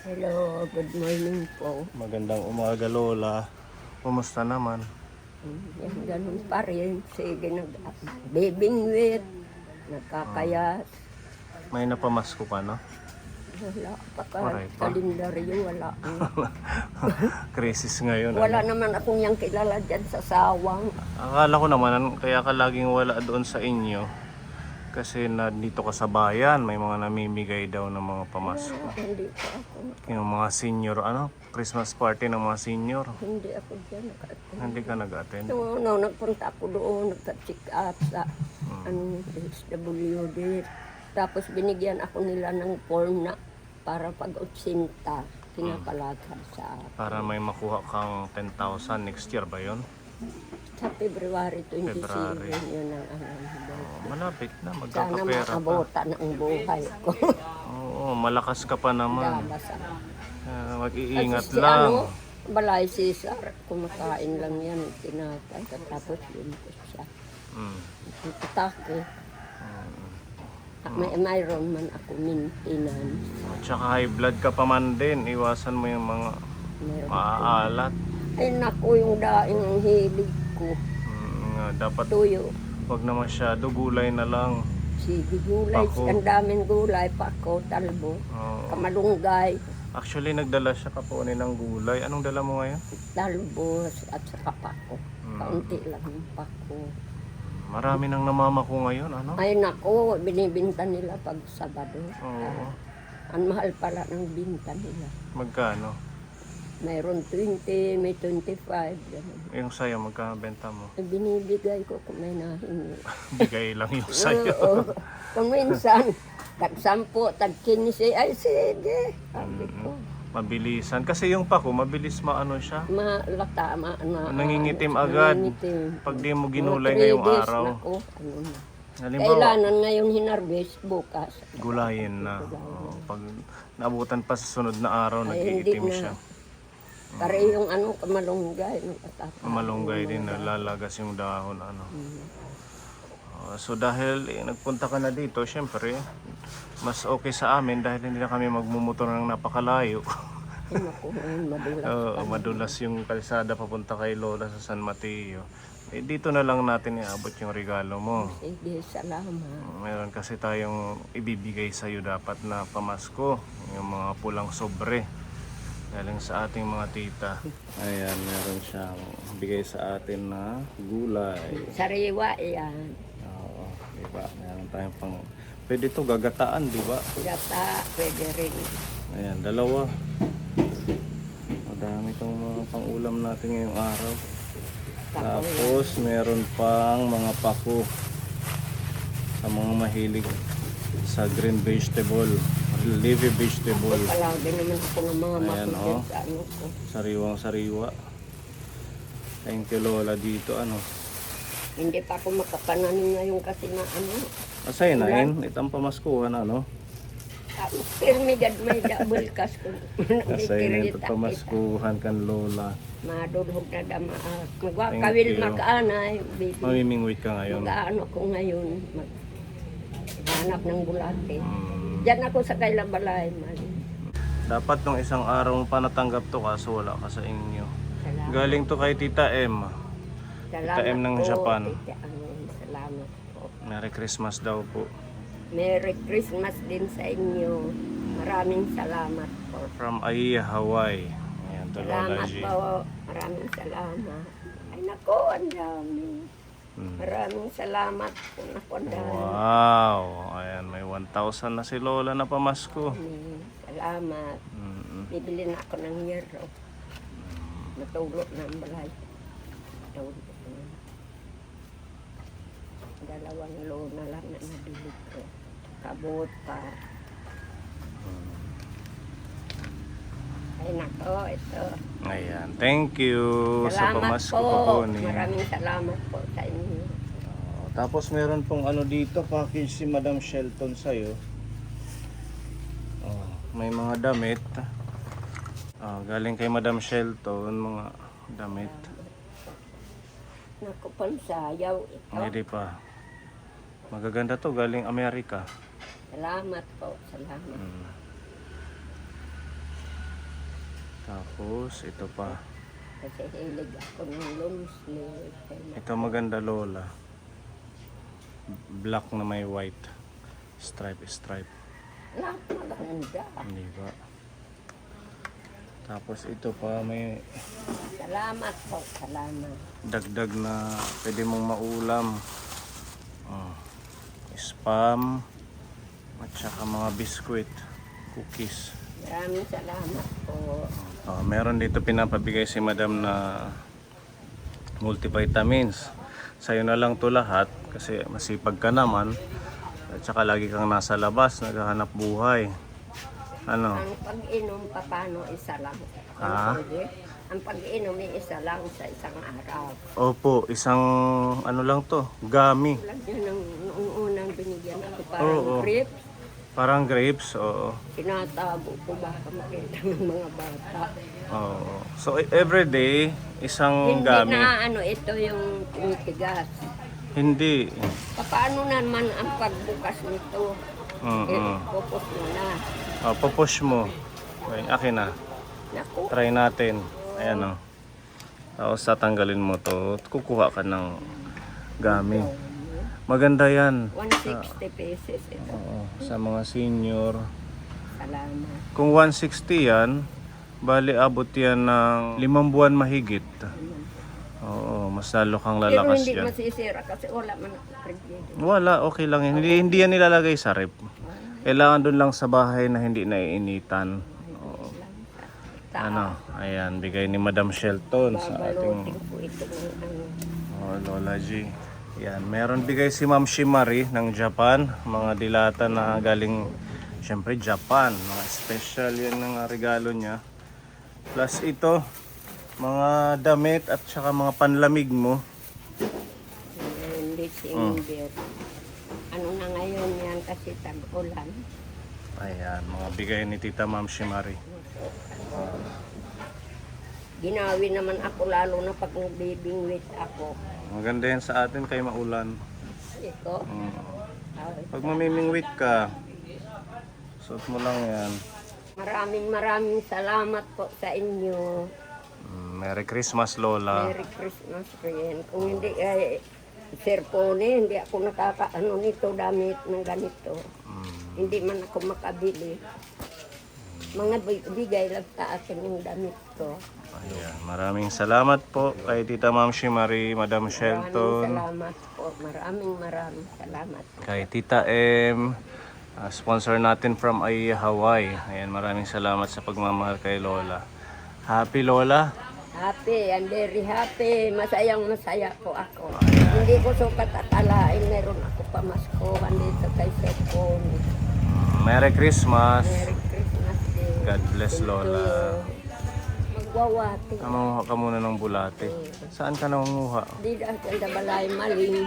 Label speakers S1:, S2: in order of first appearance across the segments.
S1: Hello, good morning po.
S2: Magandang umaga, Lola. Kumusta naman?
S1: Yan, ganun pa rin. Sige, bibingwit, nagkakayat.
S2: May napamasko ka, no?
S1: Wala pa
S2: Aray pa.
S1: kalendaryo, wala.
S2: Krisis ngayon.
S1: Wala
S2: ano?
S1: naman akong yung kilala dyan sa sawang.
S2: Akala ko naman, kaya ka laging wala doon sa inyo. Kasi dito ka sa bayan, may mga namimigay daw ng mga pamasko.
S1: Hindi pa ako.
S2: Yung mga senior, Christmas party ng mga senior.
S1: Hindi ako dyan naka-attend.
S2: Hindi ka nag-attend.
S1: No, nagpunta ako doon, nagka-check up sa SWD. Tapos binigyan ako nila ng form na para pag-utsinta, pinapalagad sa
S2: Para may makuha kang 10,000 next year ba yun?
S1: sa February 27
S2: February.
S1: yun ang
S2: Malapit na,
S1: sana
S2: magkakapera pa.
S1: maabutan ang buhay ko.
S2: Oo, malakas ka pa naman.
S1: Dabasan.
S2: Mag-iingat
S1: Kasi si
S2: lang.
S1: Balay Cesar, kumakain lang yan, tinapay, tapos yun ko siya.
S2: Mm.
S1: Atake. Mayroon man ako maintenance.
S2: Tsaka high blood ka pa man din. Iwasan mo yung mga
S1: Mayroon.
S2: maaalat.
S1: Ay naku, yung daing ang hilig ko.
S2: Dapat
S1: Tuyo.
S2: wag na masyado. Gulay na lang.
S1: Sige, gulay.
S2: Pako.
S1: Ang daming gulay. Pako, talbo,
S2: Oo.
S1: kamalunggay,
S2: Actually, nagdala siya kapunin ng gulay. Anong dala mo ngayon?
S1: talbos, at saka pako.
S2: Mm.
S1: Kaunti lang yung pako.
S2: Marami nang namamako ngayon. Ano?
S1: Ay naku, binibinta nila pag Sabado.
S2: Oo.
S1: Ang mahal pala ng binta nila.
S2: Magkano?
S1: Mayroon 20, may 25. Ganun.
S2: Yung sayo, magkano benta mo?
S1: Ay, binibigay ko kung may nahingi.
S2: Bigay lang yung sayo.
S1: Oo. Kung minsan, tag-10, tag-15, ay sige. Sabi ko,
S2: Mabilisan. Kasi yung pako, mabilis maano siya.
S1: malata,
S2: Nangingitim agad.
S1: nangingitim.
S2: Pag di mo ginulay
S1: Mga 3
S2: ngayong
S1: days,
S2: araw.
S1: naku, ano na.
S2: Halimbawa,
S1: Kailangan ngayon hinarvest bukas.
S2: gulayin na. Oo, pag naabutan pa sa sunod na araw,
S1: Ay,
S2: nag-iitim
S1: hindi na.
S2: siya.
S1: Pare yung kamalunggay.
S2: Malunggay din, nalalagas yung dahon. So dahil nagpunta ka na dito, syempre, mas okay sa amin dahil hindi na kami magmumotor ng napakalayo.
S1: Ay, naku, ngayon madulas.
S2: Madulas yung kalsada papunta kay Lola sa San Mateo. Dito na lang natin iabot yung regalo mo.
S1: Sige, salamat.
S2: Meron kasi tayong ibibigay sa iyo dapat na pamasko, yung mga pulang sobre galing sa ating mga tita. Ayan, meron siyang bigay sa atin na gulay.
S1: Sariwa yan.
S2: Oo, diba? Meron tayong pwede to gagataan, diba?
S1: Gata, pwede rin.
S2: Ayan, dalawa. Madami itong mga pang-ulam natin ngayong araw. Tapos meron pang mga pako sa mga mahilig sa green vegetable, leafy vegetable.
S1: Palagi naman ako ng mga
S2: Ayan,
S1: mapigil sa ano ko.
S2: Sariwang sariwa. Thank you, Lola, dito
S1: Hindi pa ako makapananin ngayon kasi na ano.
S2: Asaynain, itang pamaskuhan
S1: Pirmigad may double cash ko.
S2: Asaynain ito pamaskuhan kan Lola.
S1: Madulhog na dama.
S2: Thank
S1: Magwakawil
S2: you.
S1: makaanay. Baby.
S2: Mamimingwit ka ngayon.
S1: Mag-ano ko ngayon. Maghanap ng bulate.
S2: Mm,
S1: Diyan ako sa Kailabalay.
S2: dapat nung isang araw mo pa natanggap to kaso wala ka sa inyo.
S1: Salamat.
S2: Galing to kay Tita M.
S1: Salamat
S2: M ng
S1: po,
S2: Japan.
S1: Tita Amin. Salamat po.
S2: Merry Christmas daw po.
S1: Merry Christmas din sa inyo. Maraming salamat po.
S2: From Aiya, Hawaii. Ayan, to Lola
S1: Salamat
S2: G.
S1: po. Maraming salamat. Ay nako, ang dami. Maraming salamat po. Nako, ang dami.
S2: Wow! Ayan, may 1,000 na si Lola na pamasko.
S1: Salamat.
S2: Mm.
S1: Bibili na ako ng yero. Natulog na ang balay. Natulog na. Dalawang lona lang na nabili ko. Kabot pa. Ay nako, ito.
S2: Ayan, thank you sa
S1: Salamat
S2: pamasko
S1: po.
S2: po ni.
S1: Maraming salamat po sa inyo.
S2: Tapos meron pong ano dito, package si Madam Shelton sa'yo. May mga damit. Galing kay Madam Shelton, mga damit.
S1: Naku, pansayaw ito.
S2: Hindi pa. Magaganda to, galing Amerika.
S1: Salamat po. Salamat.
S2: Tapos ito pa.
S1: Kasi hilig ako ng long sleeve.
S2: Ito maganda Lola. Black na may white. Stripe.
S1: Lahat maganda.
S2: Hindi ba? Tapos ito pa may
S1: Salamat po, salamat.
S2: dagdag na pwede mong maulam. Spam at saka mga biskwit, cookies.
S1: Maraming salamat po.
S2: Meron dito pinapabigay si Madam na multivitamins. Sa'yo na lang to lahat kasi masipag ka naman at saka lagi kang nasa labas, naghahanap buhay. Ano?
S1: Ang pag-inom pa paano isa lang?
S2: Ah?
S1: Pwede? Ang pag-inom ay isa lang sa isang araw.
S2: Opo, isang ano lang to, gami.
S1: Lang yun ang noong unang binigyan ako
S2: Oo.
S1: parang grapes.
S2: Parang grapes, oo.
S1: Tinatago ko baka makita ng mga bata.
S2: Oo. So everyday, isang
S1: Hindi
S2: gami.
S1: na ano, ito yung tinitigas.
S2: Hindi.
S1: Paano naman ang pagbukas nito? Pupus mo na.
S2: Pupush mo. Okay, akin na.
S1: Naku,
S2: Try natin. Ayan o. Tapos tatanggalin mo to. At kukuha ka ng gami. Maganda yan.
S1: 160 pesos ito.
S2: Oo, sa mga senior.
S1: Salamat.
S2: Kung 160 yan, bali abot yan ng 5 buwan mahigit. Oo, mas lalo kang
S1: Pero
S2: lalakas
S1: hindi
S2: yan.
S1: masisira kasi wala man ako refrigerator.
S2: Wala, okay lang yan. Hindi yan nilalagay sa rep. Kailangan dun lang sa bahay na hindi naiinitan. Oo. Ano, ayan, bigay ni Madam Shelton sa ating
S1: Babalutin ko ito ng
S2: Lola G. Yan, meron bigay si Ma'am Shimari ng Japan. Mga dilata na galing, syempre, Japan. Mga special yan ng regalo niya. Plus ito, mga damit at saka mga panlamig mo.
S1: leaching beer. Ano na ngayon yan kasi tag-ulan.
S2: Ayan, mga bigay ni Tita Ma'am Shimari.
S1: Ginawi naman ako lalo na pag nagbibingwit ako.
S2: Maganda yan sa atin kay maulan.
S1: Ito.
S2: Pag mamimingwit ka, suot mo lang yan.
S1: Maraming salamat po sa inyo.
S2: Merry Christmas, Lola.
S1: Merry Christmas rin. Kung hindi ay cellphone, hindi ako nakakaano nito damit ng ganito. Hindi man ako makabili. Mga bigay lang sa akin yung damit ko.
S2: Ayan, maraming salamat po kay Tita Ma'am Shimari, Madam
S1: Maraming
S2: Shelton,
S1: salamat po. Maraming salamat.
S2: kay Tita M, sponsor natin from Aiya, Hawaii. Ayan, maraming salamat sa pagmamahal kay Lola. Happy Lola?
S1: Happy, I'm very happy. Masaya po ako. Hindi ko sukat akalain meron ako pamaskuhan dito kay cellphone.
S2: Merry Christmas.
S1: Merry Christmas din.
S2: God bless Lola.
S1: Magwawati.
S2: Kamuha ka muna ng bulate. Saan ka nangunguha?
S1: Di dahil sa balay maling.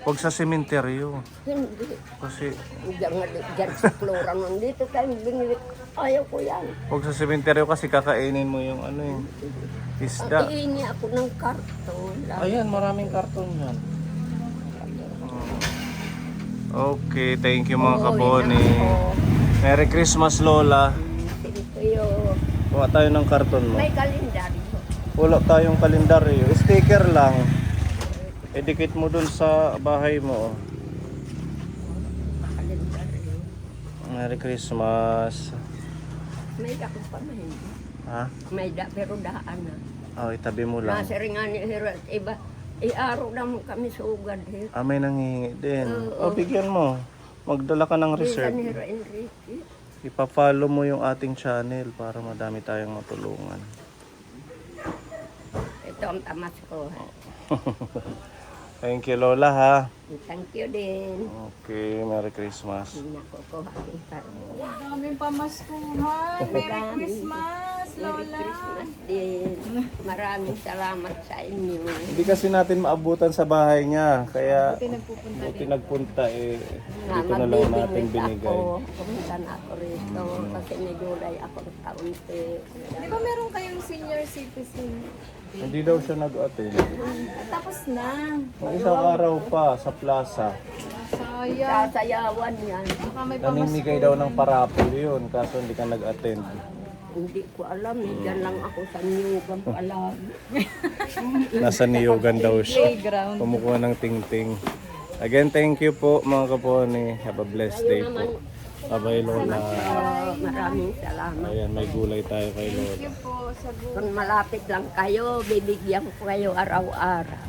S2: Huwag sa sementeryo.
S1: Hindi.
S2: Kasi
S1: Diyan sa flora nun. Dito tayo binigit. Ayaw ko yan.
S2: huwag sa sementeryo kasi kakainin mo yung ano yung isda.
S1: Iingi ako ng karton.
S2: Ayan, maraming karton yan. Okay, thank you mga kaboni. Merry Christmas, Lola.
S1: Ito yun.
S2: Kuha tayo ng karton mo.
S1: May kalendaryo.
S2: Wala tayong kalendaryo. Sticker lang. Idikit mo dun sa bahay mo.
S1: Kalendaryo.
S2: Merry Christmas.
S1: May dako pa na hindi.
S2: Ha?
S1: May pero daan na.
S2: Oh, itabi mo lang.
S1: Nasa ringan ni Hirat. Iba. Iaraw naman kami sa ugad.
S2: May nanghihingi din.
S1: Oo.
S2: Bigyan mo. Magdala ka ng reserve.
S1: Ni Hira Enrique.
S2: Ipa-follow mo yung ating channel para madami tayong matulungan.
S1: Ito ang tamas ko.
S2: Thank you, Lola, ha.
S1: Thank you din.
S2: Okay, Merry Christmas.
S1: Hindi na ko kuhain para mo.
S3: Daming pamaskuhan. Merry Christmas,
S1: Merry
S3: Lola.
S1: Christmas din. Maraming salamat sa inyo.
S2: Hindi kasi natin maabutan sa bahay niya, kaya
S3: Buti nagpupunta
S2: buti nagpunta dito
S1: Na
S2: na lang natin
S1: magbibingwit
S2: binigay.
S1: ako. Pumunta na ako rito kasi may gulay ako ng kaunti.
S3: Di ba meron kayong senior citizen?
S2: Hindi daw siya nag-attend.
S3: Tapos na.
S2: Ang isang araw pa sa plaza.
S3: Sayang.
S1: Sasayawan yan.
S3: Baka may
S2: Namimigay daw ng parapol yun, kaso hindi ka nag-attend.
S1: Hindi ko alam. Diyan lang ako sa Niyugan palagi.
S2: Nasa Niyugan daw siya.
S3: Playground.
S2: Kumukuha ng ting-ting. Again, thank you po mga kaponi. Have a blessed day po. Bye-bye, Lola.
S1: Maraming salamat.
S2: Ayan, may gulay tayo kay
S3: Thank
S2: Lola.
S3: you po sa
S1: Kung malapit lang kayo, bibigyan ko kayo araw-araw.